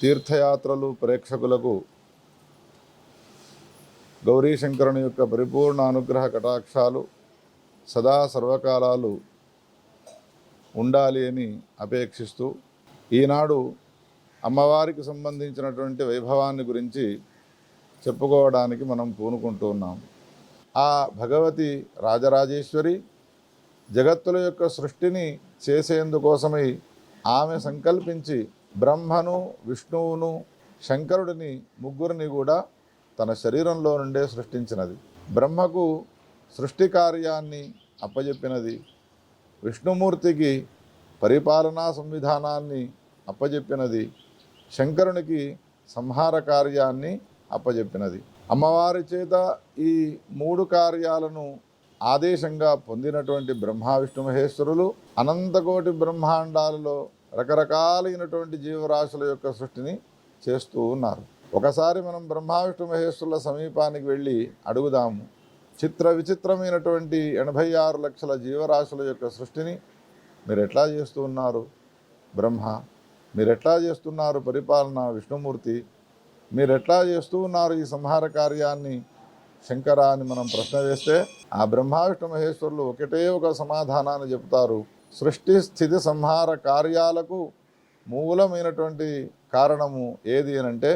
తీర్థయాత్రలు ప్రేక్షకులకు గౌరీశంకరుని యొక్క పరిపూర్ణ అనుగ్రహ కటాక్షాలు సదా సర్వకాలాలు ఉండాలి అని అపేక్షిస్తూ ఈనాడు అమ్మవారికి సంబంధించినటువంటి వైభవాన్ని గురించి చెప్పుకోవడానికి మనం పూనుకుంటూ ఉన్నాం. ఆ భగవతి రాజరాజేశ్వరి జగత్తుల యొక్క సృష్టిని చేసేందుకోసమై ఆమె సంకల్పించి బ్రహ్మను, విష్ణువును, శంకరుడిని ముగ్గురిని కూడా తన శరీరంలో నుండే సృష్టించినది. బ్రహ్మకు సృష్టి కార్యాన్ని అప్పజెప్పినది, విష్ణుమూర్తికి పరిపాలనా సంవిధానాన్ని అప్పజెప్పినది, శంకరునికి సంహార కార్యాన్ని అప్పజెప్పినది. అమ్మవారి చేత ఈ మూడు కార్యాలను ఆదేశంగా పొందినటువంటి బ్రహ్మ విష్ణు మహేశ్వరులు అనంతకోటి బ్రహ్మాండాలలో రకరకాలైనటువంటి జీవరాశుల యొక్క సృష్టిని చేస్తూ ఉన్నారు. ఒకసారి మనం బ్రహ్మ విష్ణు మహేశ్వరుల సమీపానికి వెళ్ళి అడుగుదాము, చిత్ర విచిత్రమైనటువంటి 86 లక్షల జీవరాశుల యొక్క సృష్టిని మీరు ఎట్లా చేస్తూ ఉన్నారు బ్రహ్మ? మీరు ఎట్లా చేస్తున్నారు పరిపాలన విష్ణుమూర్తి? మీరు ఎట్లా చేస్తూ ఉన్నారు ఈ సంహార కార్యాన్ని శంకర అని మనం ప్రశ్న వేస్తే ఆ బ్రహ్మ విష్ణు మహేశ్వరులు ఒకటే ఒక సమాధానాన్ని చెప్తారు. సృష్టి స్థితి సంహార కార్యాలకు మూలమైనటువంటి కారణము ఏది అనంటే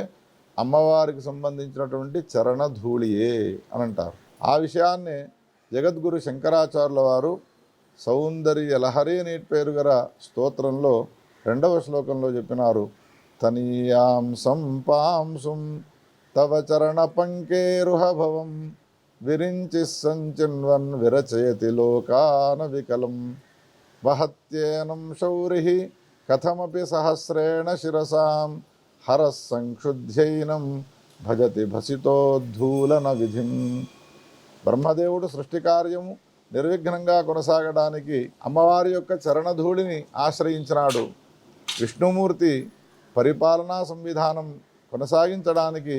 అమ్మవారికి సంబంధించినటువంటి చరణధూళియే అని అంటారు. ఆ విషయాన్నే జగద్గురు శంకరాచార్యుల వారు సౌందర్య లహరి అనే పేరు గల స్తోత్రంలో 2వ శ్లోకంలో చెప్పినారు. తనీయాం సంపాంసుం తవ చరణ పంకేరుహభవం విరించి సంచిన్వన్ విరచయతి లోకాన వికలం వహత్యేనం శౌరి కథమపి సహస్రేణ శిరసాం హరస్సంక్షుధ్యైనం భజతి భసితోద్ధూలన విధిం. బ్రహ్మదేవుడు సృష్టి కార్యము నిర్విఘ్నంగా కొనసాగడానికి అమ్మవారి యొక్క చరణధూళిని ఆశ్రయించినాడు. విష్ణుమూర్తి పరిపాలనా సంవిధానం కొనసాగించడానికి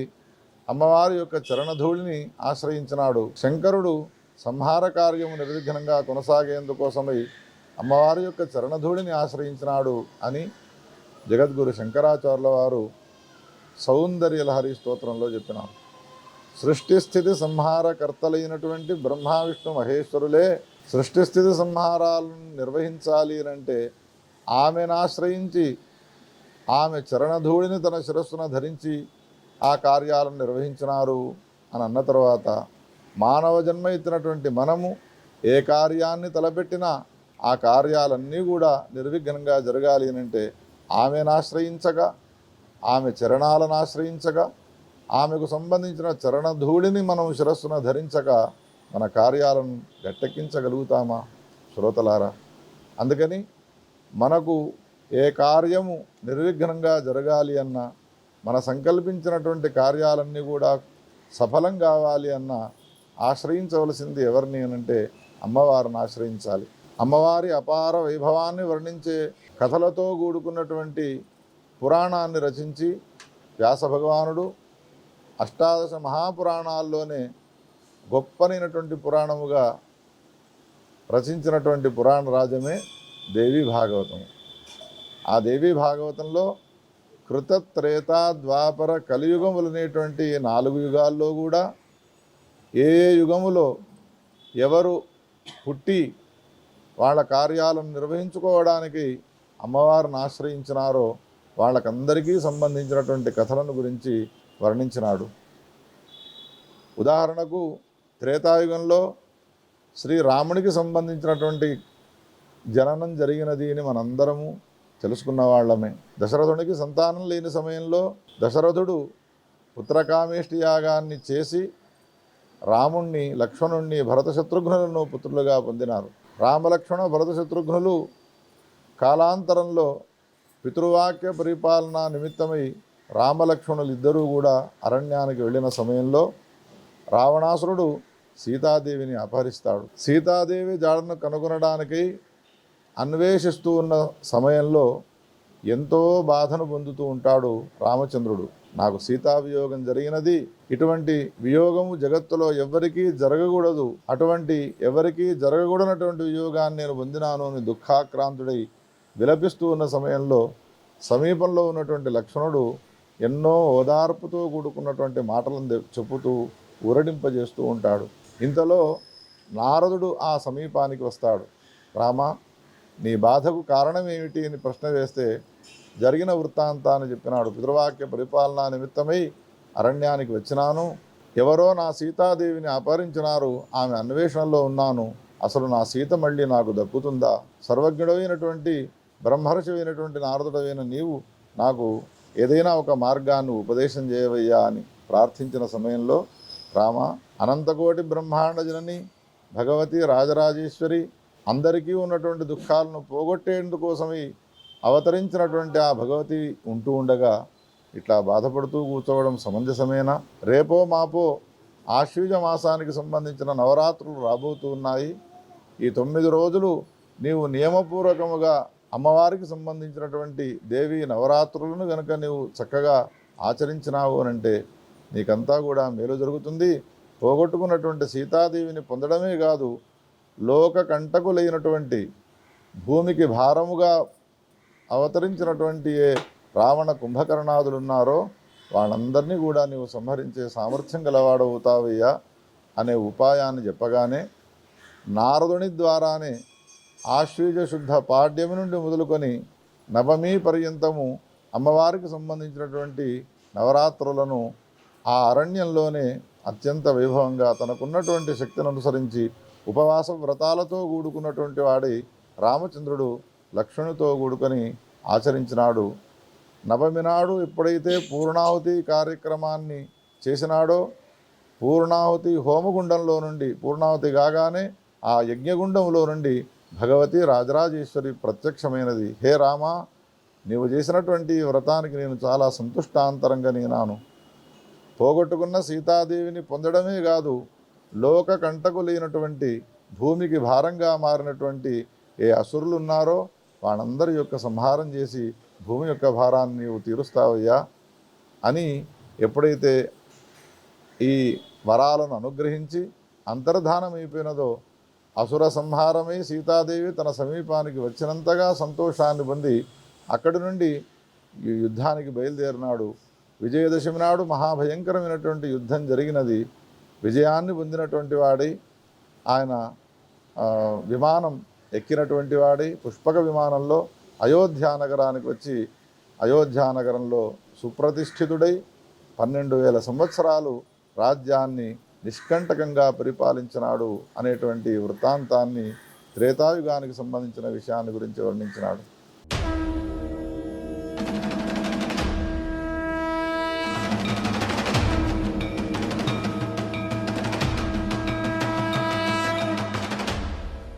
అమ్మవారి యొక్క చరణధూళిని ఆశ్రయించినాడు. శంకరుడు సంహార కార్యము నిర్విఘ్నంగా కొనసాగేందుకోసమై అమ్మవారి యొక్క చరణధూళిని ఆశ్రయించినాడు అని జగద్గురు శంకరాచార్యుల వారు సౌందర్య లహరి స్తోత్రంలో చెప్పినారు. సృష్టి స్థితి సంహారకర్తలైనటువంటి బ్రహ్మ విష్ణు మహేశ్వరులే సృష్టి స్థితి సంహారాలను నిర్వహించాలి అంటే ఆమెను ఆశ్రయించి ఆమె చరణధూళిని తన శిరస్సున ధరించి ఆ కార్యాలను నిర్వహించినారు అని అన్న తర్వాత మానవ జన్మ ఎత్తినటువంటి మనము ఏ కార్యాన్ని తలపెట్టినా ఆ కార్యాలన్నీ కూడా నిర్విఘ్నంగా జరగాలి అంటే ఆమెను ఆశ్రయించగా, ఆమె చరణాలను ఆశ్రయించగా, ఆమెకు సంబంధించిన చరణధూళిని మనం శిరస్సున ధరించగా మన కార్యాలను గట్టెక్కించగలుగుతామా శ్రోతలారా? అందుకని మనకు ఏ కార్యము నిర్విఘ్నంగా జరగాలి అన్నా, మన సంకల్పించినటువంటి కార్యాలన్నీ కూడా సఫలం కావాలి అన్నా ఆశ్రయించవలసింది ఎవరిని అనంటే అమ్మవారిని ఆశ్రయించాలి. అమ్మవారి అపార వైభవాన్ని వర్ణించే కథలతో కూడుకున్నటువంటి పురాణాన్ని రచించి వ్యాస భగవానుడు అష్టాదశ మహాపురాణాల్లోనే గొప్పనైనటువంటి పురాణముగా రచించినటువంటి పురాణ రాజమే దేవీ భాగవతం. ఆ దేవీ భాగవతంలో కృత, త్రేత, ద్వాపర, కలియుగములనేటువంటి 4 యుగాల్లో కూడా ఏ యుగములో ఎవరు పుట్టి వాళ్ళ కార్యాలను నిర్వహించుకోవడానికి అమ్మవారిని ఆశ్రయించినారో వాళ్ళకందరికీ సంబంధించినటువంటి కథలను గురించి వర్ణించినాడు. ఉదాహరణకు త్రేతాయుగంలో శ్రీరామునికి సంబంధించినటువంటి జననం జరిగినది అని మనందరము తెలుసుకున్న వాళ్ళమే. దశరథునికి సంతానం లేని సమయంలో దశరథుడు పుత్రకామేష్టి యాగాన్ని చేసి రాముణ్ణి, లక్ష్మణుణ్ణి, భరత శత్రుఘ్నులను పుత్రులుగా పొందినారు. రామలక్ష్మణ భరత శత్రుఘ్నులు కాలాంతరంలో పితృవాక్య పరిపాలన నిమిత్తమై రామలక్ష్మణులు ఇద్దరూ కూడా అరణ్యానికి వెళ్ళిన సమయంలో రావణాసురుడు సీతాదేవిని అపహరిస్తాడు. సీతాదేవి జాడను కనుగొనడానికి అన్వేషిస్తూ ఉన్న సమయంలో ఎంతో బాధను పొందుతూ ఉంటాడు రామచంద్రుడు. నాకు సీతావియోగం జరిగినది, ఇటువంటి వియోగము జగత్తులో ఎవరికీ జరగకూడదు, అటువంటి ఎవరికీ జరగకూడనటువంటి వియోగాన్ని నేను పొందినాను అని దుఃఖాక్రాంతుడై విలపిస్తూ ఉన్న సమయంలో సమీపంలో ఉన్నటువంటి లక్ష్మణుడు ఎన్నో ఓదార్పుతో కూడుకున్నటువంటి మాటలను చెప్పుతూ ఊరడింపజేస్తూ ఉంటాడు. ఇంతలో నారదుడు ఆ సమీపానికి వస్తాడు. రామా, నీ బాధకు కారణం ఏమిటి అని ప్రశ్న వేస్తే జరిగిన వృత్తాంతాన్ని చెప్పినాడు. పితృవాక్య పరిపాలనా నిమిత్తమై అరణ్యానికి వచ్చినాను. ఎవరో నా సీతాదేవిని అపహరించినారు. ఆమె అన్వేషణలో ఉన్నాను. అసలు నా సీత మళ్ళీ నాకు దక్కుతుందా? సర్వజ్ఞుడైనటువంటి బ్రహ్మర్షివైనటువంటి నారదుడైన నీవు నాకు ఏదైనా ఒక మార్గాన్ని ఉపదేశం చేయవయ్యా అని ప్రార్థించిన సమయంలో, రామ, అనంతకోటి బ్రహ్మాండ జనని భగవతి రాజరాజేశ్వరి అందరికీ ఉన్నటువంటి దుఃఖాలను పోగొట్టేందుకోసమై అవతరించినటువంటి ఆ భగవతి ఉంటూ ఉండగా ఇట్లా బాధపడుతూ కూర్చోవడం సమంజసమేనా? రేపో మాపో ఆశ్వీజ మాసానికి సంబంధించిన నవరాత్రులు రాబోతూ ఉన్నాయి. ఈ 9 రోజులు నీవు నియమపూర్వకముగా అమ్మవారికి సంబంధించినటువంటి దేవి నవరాత్రులను గనుక నీవు చక్కగా ఆచరించినావు అనంటే నీకంతా కూడా మేలు జరుగుతుంది. పోగొట్టుకున్నటువంటి సీతాదేవిని పొందడమే కాదు, లోక కంటకులైనటువంటి భూమికి భారముగా అవతరించినటువంటి ఏ రావణ కుంభకర్ణాదులు ఉన్నారో వాళ్ళందరినీ కూడా నీవు సంహరించే సామర్థ్యం గలవాడవుతావయ్యా అనే ఉపాయాన్ని చెప్పగానే నారదుని ద్వారానే ఆశ్వీజ శుద్ధ పాడ్యమి నుండి మొదలుకొని నవమి పర్యంతము అమ్మవారికి సంబంధించినటువంటి నవరాత్రులను ఆ అరణ్యంలోనే అత్యంత వైభవంగా తనకున్నటువంటి శక్తిని అనుసరించి ఉపవాస వ్రతాలతో కూడుకున్నటువంటి వాడి రామచంద్రుడు లక్ష్మణునితో కూడుకొని ఆచరించినాడు. నవమి నాడు ఎప్పుడైతే పూర్ణాహుతి కార్యక్రమాన్ని చేసినాడో, పూర్ణాహుతి హోమగుండంలో నుండి పూర్ణాహుతి కాగానే ఆ యజ్ఞగుండంలో నుండి భగవతి రాజరాజేశ్వరి ప్రత్యక్షమైనది. హే రామా, నీవు చేసినటువంటి వ్రతానికి నేను చాలా సంతుష్టాంతరంగా నేనాను. పోగొట్టుకున్న సీతాదేవిని పొందడమే కాదు, లోక కంటకు లేనటువంటి భూమికి భారంగా మారినటువంటి ఏ అసురులు ఉన్నారో వాళ్ళందరి యొక్క సంహారం చేసి భూమి యొక్క భారాన్ని నీవు తీరుస్తావయ్యా అని ఎప్పుడైతే ఈ వరాలను అనుగ్రహించి అంతర్ధానమైపోయినదో, అసుర సంహారమై సీతాదేవి తన సమీపానికి వచ్చినంతగా సంతోషాన్ని పొంది అక్కడి నుండి ఈ యుద్ధానికి బయలుదేరినాడు. విజయదశమి నాడు మహాభయంకరమైనటువంటి యుద్ధం జరిగినది. విజయాన్ని పొందినటువంటి వాడై ఆయన విమానం ఎక్కినటువంటి వాడై పుష్పక విమానంలో అయోధ్యానగరానికి వచ్చి అయోధ్యానగరంలో సుప్రతిష్ఠితుడై 12,000 సంవత్సరాలు రాజ్యాన్ని నిష్కంటకంగా పరిపాలించినాడు అనేటువంటి వృత్తాంతాన్ని త్రేతాయుగానికి సంబంధించిన విషయాన్ని గురించి వర్ణించినాడు.